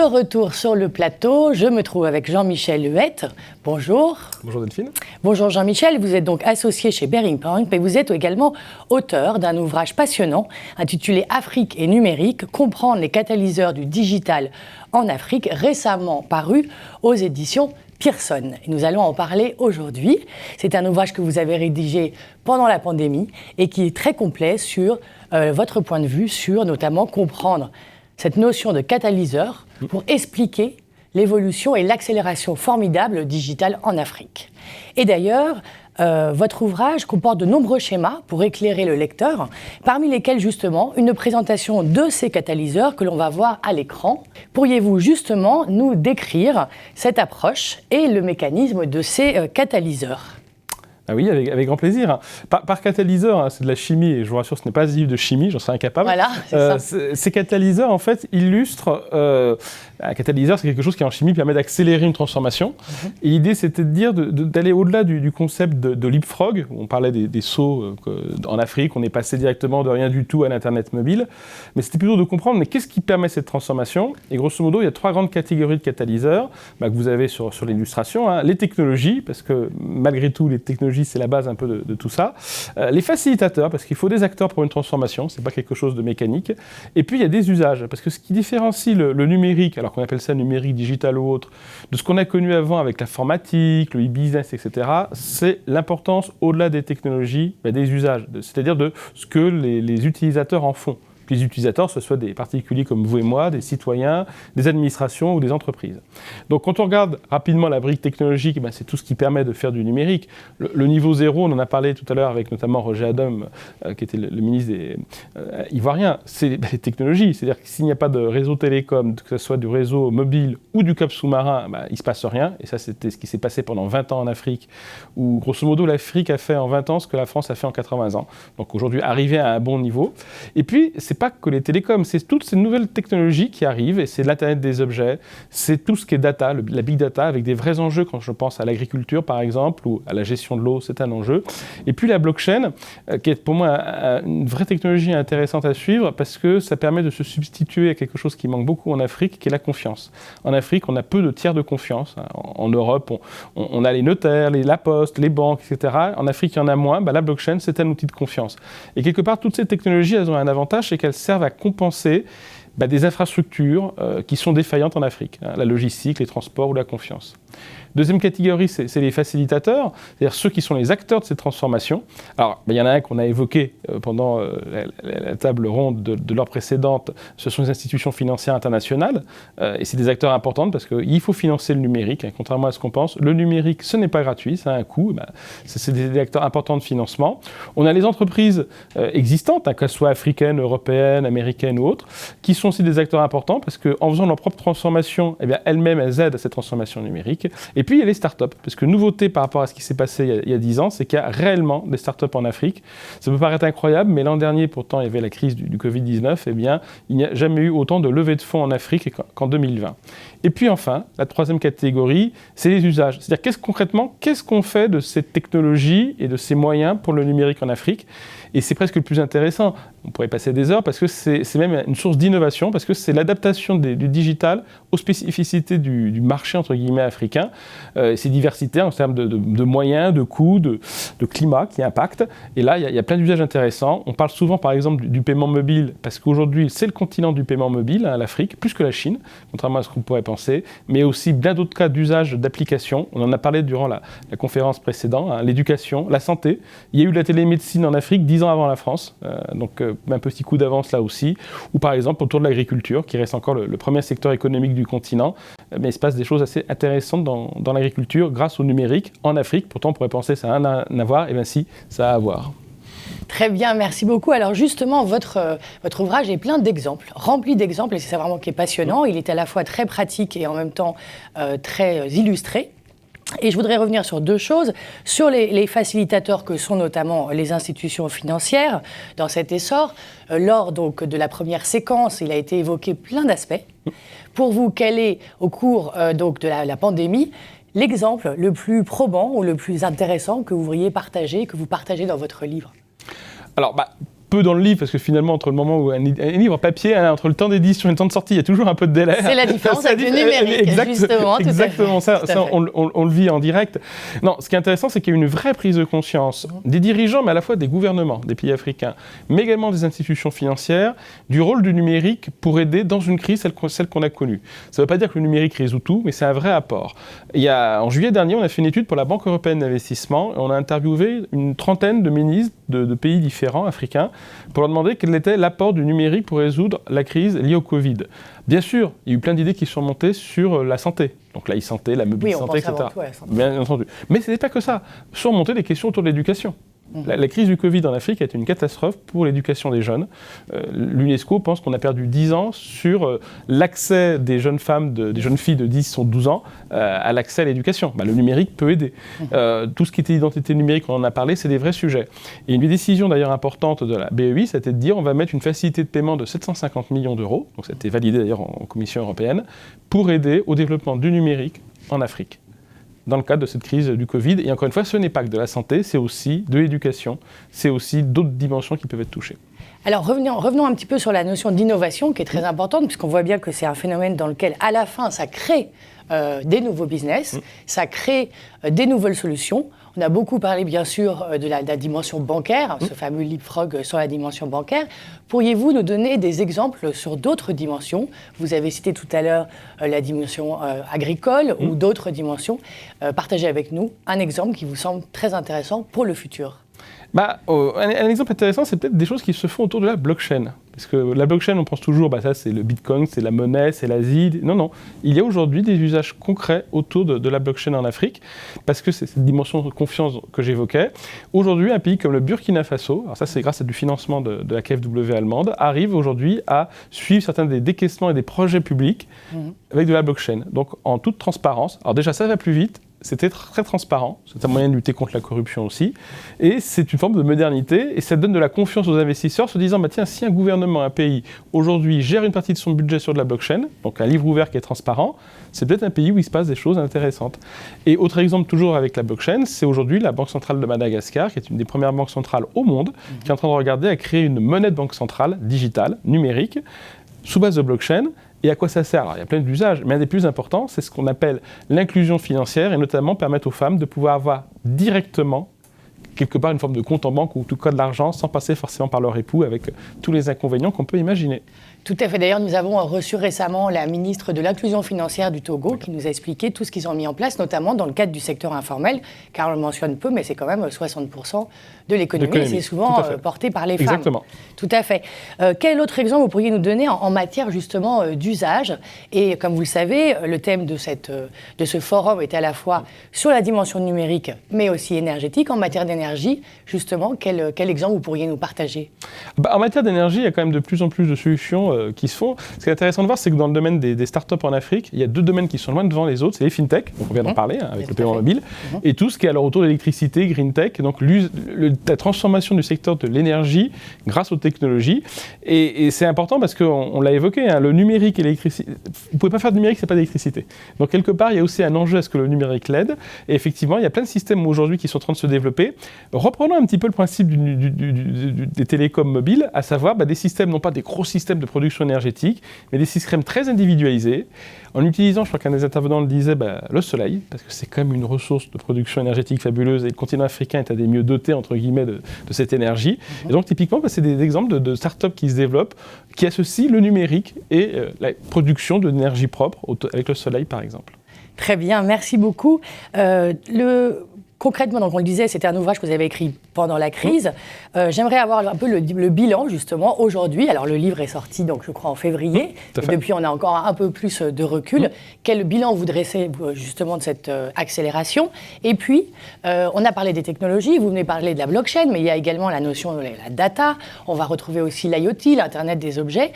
retour sur le plateau, je me trouve avec Jean-Michel Huette. Bonjour. Bonjour Delphine. Bonjour Jean-Michel, vous êtes donc associé chez Bearing Point, mais vous êtes également auteur d'un ouvrage passionnant intitulé Afrique et numérique, comprendre les catalyseurs du digital en Afrique, récemment paru aux éditions Pearson. Et nous allons en parler aujourd'hui. C'est un ouvrage que vous avez rédigé pendant la pandémie et qui est très complet sur votre point de vue sur notamment comprendre cette notion de catalyseur pour expliquer l'évolution et l'accélération formidable digitale en Afrique. Et d'ailleurs, votre ouvrage comporte de nombreux schémas pour éclairer le lecteur, parmi lesquels justement une présentation de ces catalyseurs que l'on va voir à l'écran. Pourriez-vous justement nous décrire cette approche et le mécanisme de ces catalyseurs ? Ah oui, avec grand plaisir. Par catalyseur, c'est de la chimie, et je vous rassure, ce n'est pas un livre de chimie, j'en serais incapable. Voilà, c'est ça. Ces catalyseurs, en fait, illustrent... un catalyseur, c'est quelque chose qui, en chimie, permet d'accélérer une transformation. Et l'idée, c'était de dire d'aller au-delà du concept de leapfrog, où on parlait des sauts en Afrique, on est passé directement de rien du tout à l'Internet mobile. Mais c'était plutôt de comprendre, mais qu'est-ce qui permet cette transformation ? Et grosso modo, il y a 3 grandes catégories de catalyseurs que vous avez sur l'illustration. Les technologies, parce que malgré tout, les technologies, c'est la base un peu de tout ça. Les facilitateurs, parce qu'il faut des acteurs pour une transformation, c'est pas quelque chose de mécanique. Et puis il y a des usages, parce que ce qui différencie le numérique, alors qu'on appelle ça numérique, digital ou autre, de ce qu'on a connu avant avec l'informatique, le e-business, etc., c'est l'importance, au-delà des technologies, des usages, c'est-à-dire de ce que les utilisateurs en font. Les utilisateurs, ce soit des particuliers comme vous et moi, des citoyens, des administrations ou des entreprises. Donc quand on regarde rapidement la brique technologique, c'est tout ce qui permet de faire du numérique. Le niveau 0, on en a parlé tout à l'heure avec notamment Roger Adom, qui était le ministre ivoirien, c'est les technologies. C'est-à-dire que s'il n'y a pas de réseau télécom, que ce soit du réseau mobile ou du câble sous-marin, il ne se passe rien. Et ça, c'était ce qui s'est passé pendant 20 ans en Afrique, où grosso modo, l'Afrique a fait en 20 ans ce que la France a fait en 80 ans. Donc aujourd'hui, arriver à un bon niveau. Et puis, c'est pas que les télécoms, c'est toutes ces nouvelles technologies qui arrivent, et c'est l'Internet des objets, c'est tout ce qui est data, la big data, avec des vrais enjeux, quand je pense à l'agriculture par exemple, ou à la gestion de l'eau, c'est un enjeu. Et puis la blockchain, qui est pour moi une vraie technologie intéressante à suivre, parce que ça permet de se substituer à quelque chose qui manque beaucoup en Afrique, qui est la confiance. En Afrique, on a peu de tiers de confiance. En Europe, on a les notaires, la poste, les banques, etc. En Afrique, il y en a moins. La blockchain, c'est un outil de confiance. Et quelque part, toutes ces technologies, elles ont un avantage, c'est qu'elles servent à compenser des infrastructures qui sont défaillantes en Afrique, la logistique, les transports ou la confiance. Deuxième catégorie, c'est les facilitateurs, c'est-à-dire ceux qui sont les acteurs de ces transformations. Alors, il y en a un qu'on a évoqué pendant la table ronde de l'heure précédente, ce sont les institutions financières internationales, et c'est des acteurs importants parce qu'il faut financer le numérique, contrairement à ce qu'on pense. Le numérique, ce n'est pas gratuit, ça a un coût, c'est des acteurs importants de financement. On a les entreprises existantes, qu'elles soient africaines, européennes, américaines ou autres, qui sont aussi des acteurs importants parce qu'en faisant leur propre transformation, elles-mêmes, elles aident à cette transformation numérique. Et puis, il y a les startups, parce que nouveauté par rapport à ce qui s'est passé il y a 10 ans, c'est qu'il y a réellement des startups en Afrique. Ça peut paraître incroyable, mais l'an dernier, pourtant, il y avait la crise du Covid-19, il n'y a jamais eu autant de levées de fonds en Afrique qu'en 2020. Et puis enfin, la troisième catégorie, c'est les usages. C'est-à-dire concrètement, qu'est-ce qu'on fait de cette technologie et de ces moyens pour le numérique en Afrique ? Et c'est presque le plus intéressant. On pourrait passer des heures parce que c'est même une source d'innovation, parce que c'est l'adaptation du digital aux spécificités du marché, entre guillemets, africain. C'est diversité en termes de moyens, de coûts, de climat qui impactent. Et là, il y a plein d'usages intéressants. On parle souvent, par exemple, du paiement mobile, parce qu'aujourd'hui, c'est le continent du paiement mobile, l'Afrique, plus que la Chine, contrairement à ce qu'on pourrait penser, mais aussi bien d'autres cas d'usage d'applications. On en a parlé durant la conférence précédente, l'éducation, la santé. Il y a eu de la télémédecine en Afrique 10 ans avant la France, donc un petit coup d'avance là aussi. Ou par exemple autour de l'agriculture, qui reste encore le premier secteur économique du continent, mais il se passe des choses assez intéressantes dans l'agriculture grâce au numérique en Afrique. Pourtant on pourrait penser que ça n'a rien à voir, et bien si, ça a à voir. Très bien, merci beaucoup. Alors justement, votre ouvrage est plein d'exemples, rempli d'exemples, et c'est ça vraiment qui est passionnant. Il est à la fois très pratique et en même temps très illustré. Et je voudrais revenir sur 2 choses, sur les facilitateurs que sont notamment les institutions financières dans cet essor. Lors donc de la première séquence, il a été évoqué plein d'aspects. Pour vous, quel est, au cours donc de la pandémie, l'exemple le plus probant ou le plus intéressant que vous voudriez partager, que vous partagez dans votre livre ? Alors, peu dans le livre, parce que finalement, entre le moment où un livre papier, entre le temps d'édition et le temps de sortie, il y a toujours un peu de délai. C'est la différence avec le numérique, justement. Exactement, ça on le vit en direct. Non, ce qui est intéressant, c'est qu'il y a eu une vraie prise de conscience des dirigeants, mais à la fois des gouvernements des pays africains, mais également des institutions financières, du rôle du numérique pour aider dans une crise, celle qu'on a connue. Ça ne veut pas dire que le numérique résout tout, mais c'est un vrai apport. En juillet dernier, on a fait une étude pour la Banque européenne d'investissement, et on a interviewé une trentaine de ministres de pays différents, africains, pour leur demander quel était l'apport du numérique pour résoudre la crise liée au Covid. Bien sûr, il y a eu plein d'idées qui sont montées sur la santé. Donc la e-santé, la mobile santé, etc. Bien entendu. Mais ce n'est pas que ça. Sont montées des questions autour de l'éducation. La crise du Covid en Afrique a été une catastrophe pour l'éducation des jeunes. L'UNESCO pense qu'on a perdu 10 ans sur l'accès des jeunes femmes, des jeunes filles de 10 ou 12 ans à l'accès à l'éducation. Le numérique peut aider. Tout ce qui était identité numérique, on en a parlé, c'est des vrais sujets. Et une des décisions d'ailleurs importantes de la BEI, c'était de dire on va mettre une facilité de paiement de 750 millions d'euros, donc ça a été validé d'ailleurs en Commission européenne, pour aider au développement du numérique en Afrique, dans le cadre de cette crise du Covid. Et encore une fois, ce n'est pas que de la santé, c'est aussi de l'éducation, c'est aussi d'autres dimensions qui peuvent être touchées. Alors revenons un petit peu sur la notion d'innovation qui est très importante, puisqu'on voit bien que c'est un phénomène dans lequel, à la fin, ça crée des nouveaux business, ça crée des nouvelles solutions. On a beaucoup parlé, bien sûr, de la dimension bancaire, ce fameux leapfrog sur la dimension bancaire. Pourriez-vous nous donner des exemples sur d'autres dimensions ? Vous avez cité tout à l'heure la dimension agricole ou d'autres dimensions. Partagez avec nous un exemple qui vous semble très intéressant pour le futur. Un exemple intéressant, c'est peut-être des choses qui se font autour de la blockchain. Parce que la blockchain, on pense toujours, ça c'est le bitcoin, c'est la monnaie, c'est l'Asie. Non. Il y a aujourd'hui des usages concrets autour de la blockchain en Afrique, parce que c'est cette dimension de confiance que j'évoquais. Aujourd'hui, un pays comme le Burkina Faso, alors ça c'est grâce à du financement de la KfW allemande, arrive aujourd'hui à suivre certains des décaissements et des projets publics avec de la blockchain. Donc en toute transparence. Alors déjà, ça va plus vite. C'était très transparent, c'est un moyen de lutter contre la corruption aussi, et c'est une forme de modernité, et ça donne de la confiance aux investisseurs, se disant, tiens, si un gouvernement, un pays, aujourd'hui, gère une partie de son budget sur de la blockchain, donc un livre ouvert qui est transparent, c'est peut-être un pays où il se passe des choses intéressantes. Et autre exemple, toujours avec la blockchain, c'est aujourd'hui la Banque centrale de Madagascar, qui est une des premières banques centrales au monde, qui est en train de regarder à créer une monnaie de banque centrale, digitale, numérique, sous base de blockchain. Et à quoi ça sert ? Alors, il y a plein d'usages, mais un des plus importants, c'est ce qu'on appelle l'inclusion financière, et notamment permettre aux femmes de pouvoir avoir directement, quelque part, une forme de compte en banque ou en tout cas de l'argent, sans passer forcément par leur époux, avec tous les inconvénients qu'on peut imaginer. Tout à fait. D'ailleurs, nous avons reçu récemment la ministre de l'Inclusion financière du Togo qui nous a expliqué tout ce qu'ils ont mis en place, notamment dans le cadre du secteur informel, car on le mentionne peu, mais c'est quand même 60% de l'économie et c'est souvent porté par les femmes. Exactement. Tout à fait. Quel autre exemple vous pourriez nous donner en matière justement d'usage ? Et comme vous le savez, le thème de ce forum est à la fois sur la dimension numérique, mais aussi énergétique. En matière d'énergie, justement, quel exemple vous pourriez nous partager ? En matière d'énergie, il y a quand même de plus en plus de solutions qui se font. Ce qui est intéressant de voir, c'est que dans le domaine des startups en Afrique, il y a deux domaines qui sont loin devant les autres. C'est les fintech, donc on vient d'en parler, avec le paiement mobile, et tout ce qui est alors autour de l'électricité, green tech, donc la transformation du secteur de l'énergie grâce aux technologies. Et c'est important parce qu'on l'a évoqué, le numérique et l'électricité, vous ne pouvez pas faire de numérique, c'est pas d'électricité. Donc quelque part, il y a aussi un enjeu à ce que le numérique l'aide. Et effectivement, il y a plein de systèmes aujourd'hui qui sont en train de se développer. Reprenons un petit peu le principe des télécoms mobiles, à savoir des systèmes, non pas des gros systèmes de production énergétique, mais des systèmes très individualisés, en utilisant, je crois qu'un des intervenants le disait, le soleil, parce que c'est quand même une ressource de production énergétique fabuleuse, et le continent africain est un des mieux dotés, entre guillemets, de cette énergie. Et donc, typiquement, c'est des exemples de start-up qui se développent, qui associent le numérique et la production d'énergie propre, avec le soleil, par exemple. Très bien, merci beaucoup. Concrètement, donc on le disait, c'était un ouvrage que vous avez écrit pendant la crise. J'aimerais avoir un peu le bilan, justement, aujourd'hui. Alors, le livre est sorti, donc, je crois, en février. Et depuis, on a encore un peu plus de recul. Quel bilan vous dressez, justement, de cette accélération ? Et puis, on a parlé des technologies, vous venez parler de la blockchain, mais il y a également la notion de la data. On va retrouver aussi l'IoT, l'Internet des objets.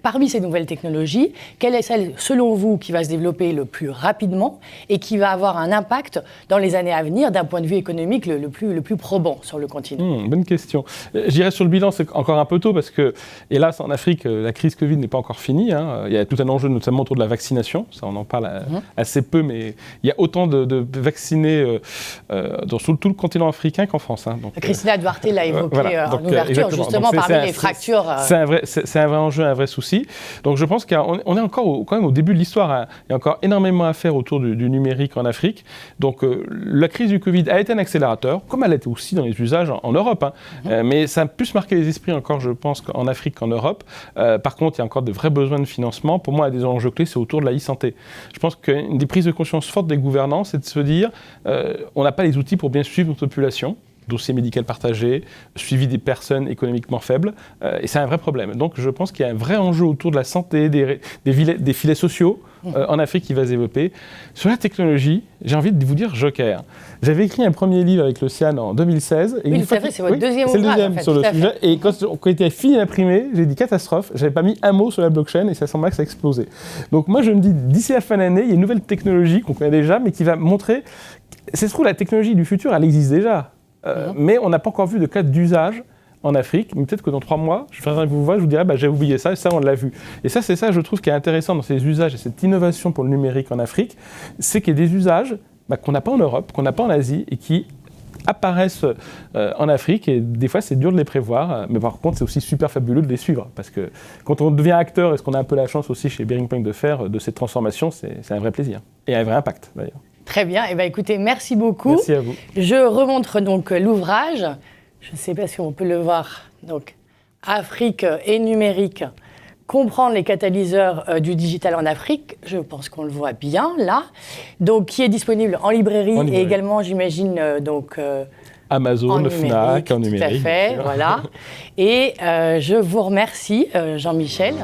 Parmi ces nouvelles technologies, quelle est celle, selon vous, qui va se développer le plus rapidement et qui va avoir un impact dans les années à venir, d'un point de vue économique le plus probant ? rebond sur le continent? Bonne question. Je dirais sur le bilan, c'est encore un peu tôt parce que, hélas, en Afrique, la crise Covid n'est pas encore finie. Il y a tout un enjeu, notamment autour de la vaccination. Ça, on en parle assez peu, mais il y a autant de vaccinés sur tout le continent africain qu'en France. Donc, Christina Duarte l'a évoqué voilà. en ouverture, justement, parmi les fractures. C'est un vrai enjeu, un vrai souci. Donc je pense qu'on est encore quand même au début de l'histoire. Il y a encore énormément à faire autour du numérique en Afrique. Donc la crise du Covid a été un accélérateur, comme elle était aussi dans les usages en Europe. Mais ça a plus marqué les esprits encore, je pense, en Afrique qu'en Europe. Par contre, il y a encore de vrais besoins de financement. Pour moi, un des enjeux clés, c'est autour de la e-santé. Je pense qu'une des prises de conscience fortes des gouvernants, c'est de se dire on n'a pas les outils pour bien suivre notre population. Dossier médical partagé, suivi des personnes économiquement faibles, et c'est un vrai problème. Donc je pense qu'il y a un vrai enjeu autour de la santé, des filets sociaux en Afrique qui va se développer. Sur la technologie, j'ai envie de vous dire joker. J'avais écrit un premier livre avec l'Océane en 2016. Et c'est votre deuxième ouvrage. C'est le deuxième sur le sujet. Et quand il était fini d'imprimer, j'ai dit catastrophe, j'avais pas mis un mot sur la blockchain et ça semblait que ça explosait. Donc moi je me dis, d'ici la fin de l'année, il y a une nouvelle technologie qu'on connaît déjà, mais qui va montrer, c'est surtout la technologie du futur, elle existe déjà. Mais on n'a pas encore vu de cas d'usage en Afrique. Mais peut-être que dans 3 mois, je viendrai vous voir, je vous dirai, j'ai oublié ça, et ça, on l'a vu. Et ça, c'est ça, je trouve, qui est intéressant dans ces usages et cette innovation pour le numérique en Afrique, c'est qu'il y a des usages qu'on n'a pas en Europe, qu'on n'a pas en Asie, et qui apparaissent en Afrique, et des fois, c'est dur de les prévoir. Mais par contre, c'est aussi super fabuleux de les suivre. Parce que quand on devient acteur, et ce qu'on a un peu la chance aussi chez Bearing Point de faire, de cette transformation, c'est un vrai plaisir. Et un vrai impact, d'ailleurs. Très bien. Eh bien, écoutez, merci beaucoup. Merci à vous. Je remontre donc l'ouvrage. Je ne sais pas si on peut le voir. Donc, Afrique et numérique, comprendre les catalyseurs du digital en Afrique. Je pense qu'on le voit bien, là. Donc, qui est disponible en librairie et également, j'imagine, Amazon, Fnac, en numérique. Tout à fait, voilà. Et je vous remercie, Jean-Michel.